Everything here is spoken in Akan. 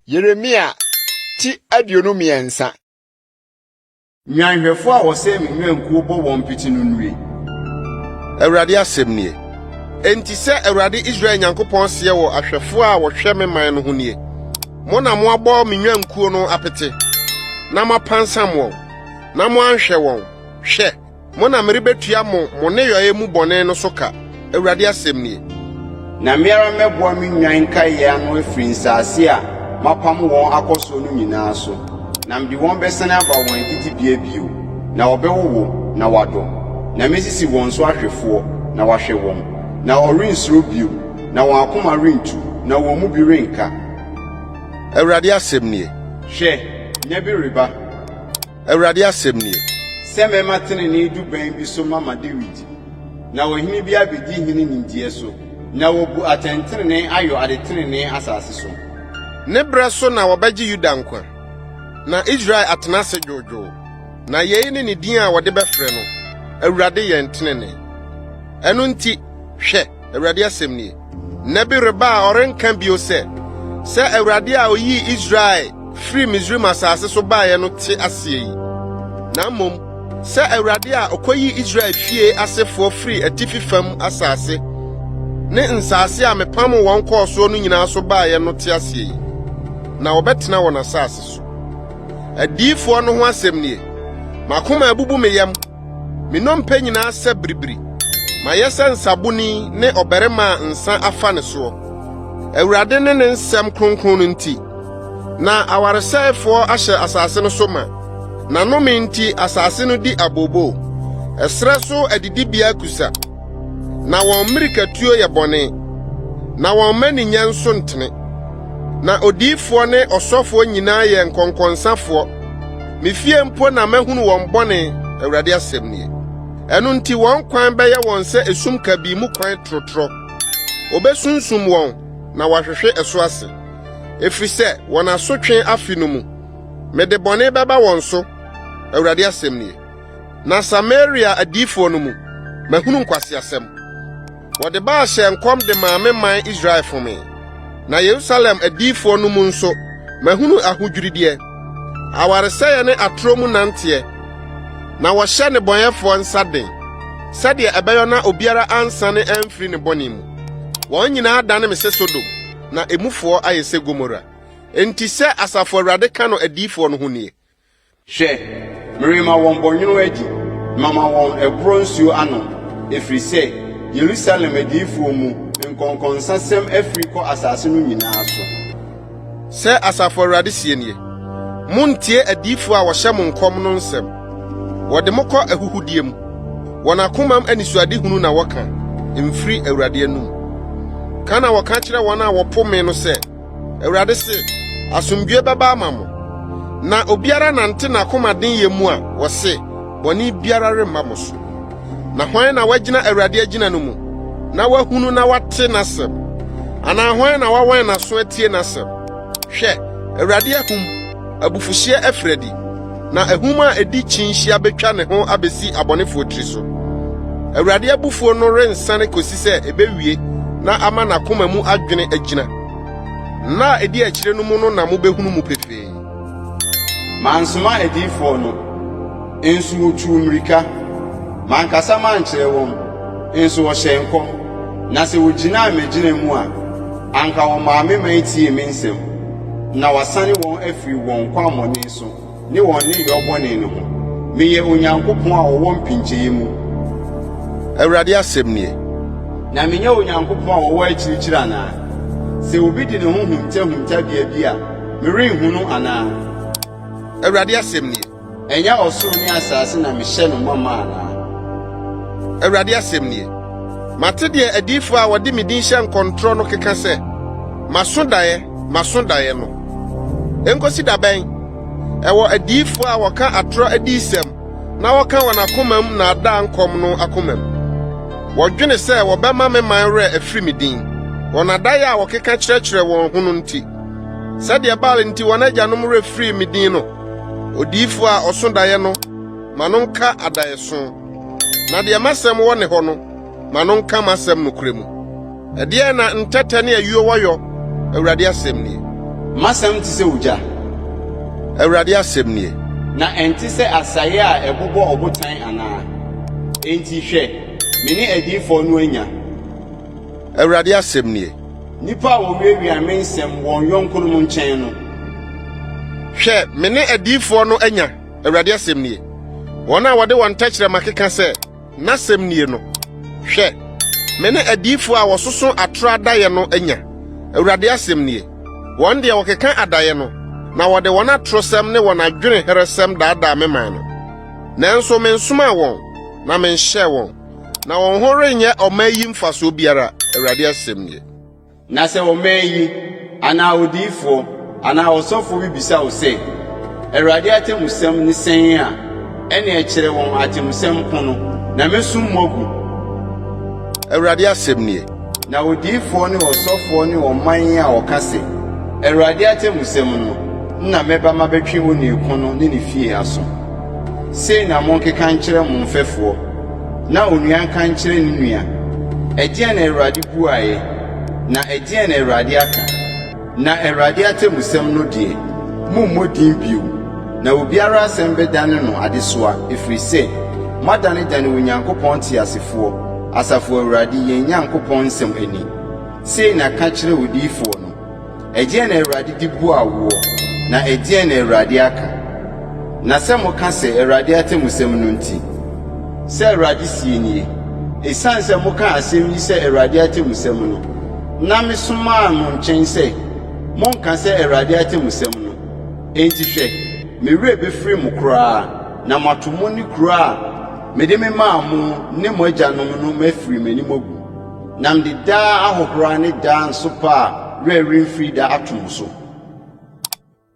Yeremia ti aduonu miensa. Nyanhwefo a wose me nwankuo bo won piti no nwie. Awurade asɛm nie. Enti sɛ Awurade Israel Nyankopɔn se wɔ ahwɛfo a wɔhwɛ me man no ho nie. Mo na mo abɔ me nwankuo no apete. Na mapansam wɔn. Na mo anhwɛ wɔn. Hwɛ, mo na merebetua mo ne yoye mu bɔne no so ka. Awurade asɛm nie. Na miara meboa me nwan kae ano afiri nsase a mapam wɔn akɔso no nyinaa so. Na mde wɔn bɛsane aba wɔn titibea bio. Na wɔbɛwowo na wado. Na mesisi wɔn so ahwɛfoɔ na wahwɛ wɔn. Na ɔrensuro bio. Na wɔn akoma rentu. Na wɔn mu bi renka. Awurade asɛm nie. Hwɛ, nya bi reba. Awurade asɛm nie. Sɛ mɛma tenene du bɛn bi so mama David. Na ohini bi abedi hini nimdeɛ so. Na wobu atɛntenene ayɔ adetenene asase so. Ne brɛ so na wɔbɛgye Yuda nkwa. Na Israel atena ase dwoodwoo. Na yei ne din a wɔde bɛfrɛ no. Awurade yɛ ntenene. Ɛno nti, hwɛ, Awurade asɛm nie. Nna bi reba a ɔrenka bio sɛ Awurade a oyi Israel firi Misraim asase so baeɛ no te aseɛ yi. Na mmom, sɛ Awurade a okoyi Israel fie asefoɔ firi atifi fam asase ne nsase a mepam wɔn kɔɔ so no nyinaa so baeɛ no te aseɛ yi. Na wɔbɛtena wɔn asase so. Adiifoɔ no ho asɛm nie. Makoma abubu me yam. Me nnompe nyinaa sɛ biribiri. Mayɛ sɛ nsabuni ne ɔbarima a nsa afa ne soɔ. Awurade ne nsɛm kronkron no nti. Na awaresɛefoɔ ahyɛ asase no so ma. Na nnome nti asase no di abobo. Ɛsrɛ so adidibea kusa. Na wɔn mmirikatuo yɛ bɔne. Na wɔn mani nya nso ntene. Na odiifoɔ ne ɔsɔfoɔ nyinaa yɛ nkɔnkɔnsafoɔ. Mefie mpo na mahunu wɔn bɔne, Awurade asɛm nie. Ɛno nti wɔn kwan bɛyɛ wɔn sɛ esum kabii mu kwan trotro. Obesunsum wɔn na wahwehwe ɛso ase. Ɛfiri sɛ wɔn asotwe afi no mu. Mede bɔne bɛba wɔn so, Awurade asɛm nie. Na Samaria adiifoɔ no mu, mahunu nkwasiasɛm. Wɔde ba ahyɛ nkɔm de maame man Israel fome. Na Yerusalem adiifoɔ no mu nso, mahunu ahodwirideɛ. Awaresɛeɛ ne atoro mu nanteɛ. Na wɔhyɛ ne bɔnyɛfoɔ nsa den. Sɛdeɛ ɛbɛyɛ na obiara ansane amfiri ne bɔne mu. Wɔn nyinaa dane me sɛ Sodom, na emufoɔ ayɛ sɛ Gomora. Enti sɛ Asafo Awurade ka no adiifoɔ no ho nie. Hwɛ, merema wɔn bɔnwene adi, mama wɔn ɛboro nsuo ano. Ɛfiri sɛ, Yerusalem adiifoɔ mu nkɔnkɔnsasɛm afiri kɔ asase no nyinaa so. Sɛ Asafo Awurade sie nie. Montie adiifoɔ a wɔhyɛ mo nkɔm no nsɛm. Wɔde mo kɔ ahuhudie mu. Wɔn akomam anisuadehunu na wɔka, mfiri Awurade anum. Ka na wɔka kyerɛ wɔn a wɔpo me no sɛ, Awurade se, asomdwie bɛba ama mo. Na obiara nante n'akomaden yɛ mu a, wɔse, bɔne biara remma mo so. Na hwan na wagyina Awurade agyina no mu, na wahunu na wate n'asɛm? Anaa hwan na wawan n'aso atie n'asɛm? Hwɛ, Awurade ahum, abufuhyeɛ afiradi. Na ahum a edi kyinhyia betwa ne ho abesi abɔnefoɔ tiri so. Awurade abufuo no rensane kosi sɛ ebewie na ama n'akoma mu adwene agyina. Na edi akyire no mu no na mobehunu mu pefee. Mansoma adiifoɔ no, nso wotu mmirika. Mankasa mankyerɛ wɔn, nso wɔhyɛ nkɔm. Na sɛ wogyina megyina mu a, anka wɔn maame man tie me nsɛm. Na wasane wɔn afiri wɔn kwammɔne so. Ne wɔn ne yɔbɔne no ho. Meyɛ Onyankopɔn a wɔwɔ mpinkyɛe mu. Awurade asɛm nie. Na menyɛ Onyankopɔn a wɔwɔ akyirikyiri anaa. Sɛ obi di ne ho humtabea bi a, merenhu no anaa. Awurade asɛm nie. Ɛnyɛ ɔsoro ne asase na mehyɛ no mama anaa. Awurade asɛm nie. Mate deɛ adiifoɔ a wɔde me din hyɛ nkɔntorɔ no keka sɛ, maso daeɛ no. Enkosi da bɛn. Ɛwɔ adiifoɔ a wɔka atoro adisɛm na wɔka wɔn akomam na ada nkɔm no akomam. Wɔdwene sɛ wɔbɛma me man werɛ afiri me din. Wɔn adaeɛ a wɔkeka kyerɛkyerɛ wɔn ho no nti. Sɛdeɛ Baal nti wɔn agyanom werɛ firi me din no. Odiifoɔ a ɔso daeɛ no, ma no nka adaeɛso. Na deɛ masɛm wɔ ne hɔ no, ma no nka masɛm nokorɛ mu. Ɛdeɛ na ntɛtɛ ne ayuo wɔyɔ, Awurade asɛm nie. Masam ti se uja. Awurade asɛm nie. Na enti se asaye a ebobo obotan ana. Enti hwɛ, mene adifo no anya. Awurade asɛm nie. Nipa wo wiawia mensɛm wɔn yɔnko no nkyɛn no. Hwɛ, mene adifo no anya. Awurade asɛm nie. Wɔn a wɔde wɔn tɛkyerɛma keka sɛ, n'asɛm nie no. Hwɛ, mene adifo a wɔsoso atoro adaeɛ no anya. Awurade asɛm nie. Wɔn deɛ wɔkeka adaeɛ no, na wɔde wɔn atorosɛm ne wɔn adwene heresɛm daadaa me man no. Nanso mensomaa wɔn, na menhyɛɛ wɔn, na wɔn ho renyɛ ɔman yi mfasoɔ biara. Awurade asɛm nie. Na sɛ ɔman yi, anaa odiyifo, anaa ɔsɔfo bi bisa wo sɛ, Awurade atemusɛm ne sɛn a, ɛne ɛkyerɛ wɔn atemusɛm ko no, na mesum mogu. Awurade asɛm nie. Na odiyifo ne ɔsɔfo ne ɔman a ɔka sɛ, Awurade atemusɛm no, na mɛba mabɛtwe wo ne ko no ne ne fie aso. Sei na monkeka nkyerɛ mo mfɛfoɔ, na onua nka nkyerɛ ne nua. Ɛdeɛ na Awurade buaeɛ, na ɛdeɛ na Awurade aka. Na Awurade atemusɛm no deɛ, mommɔ din bio, na obiara asɛm bɛdane no adesoa, ɛfiri sɛ, moadanedane Onyankopɔn teasefoɔ, Asafo Awurade yɛn Nyankopɔn nsɛm ani. Sei na ka kyerɛ odiyifoɔ no, ɛdeɛ na Awurade de bua woɔ, na ɛdeɛ na Awurade aka. Na sɛ moka sɛ Awurade atemusɛm no nti, sɛ Awurade sie nie, ɛsiane sɛ moka asɛm yi sɛ Awurade atemusɛm no, na mesomaa mo nkyɛn sɛ, monka sɛ Awurade atemusɛm no. Enti hwɛ, mewerɛ bɛfiri mo koraa, na moato mo ne kuro a mede me maa mo ne mo agyanom no mafiri m'anim agu. Na mede daa ahohora ne daa nso pa a werɛ remfiri da ato mo so.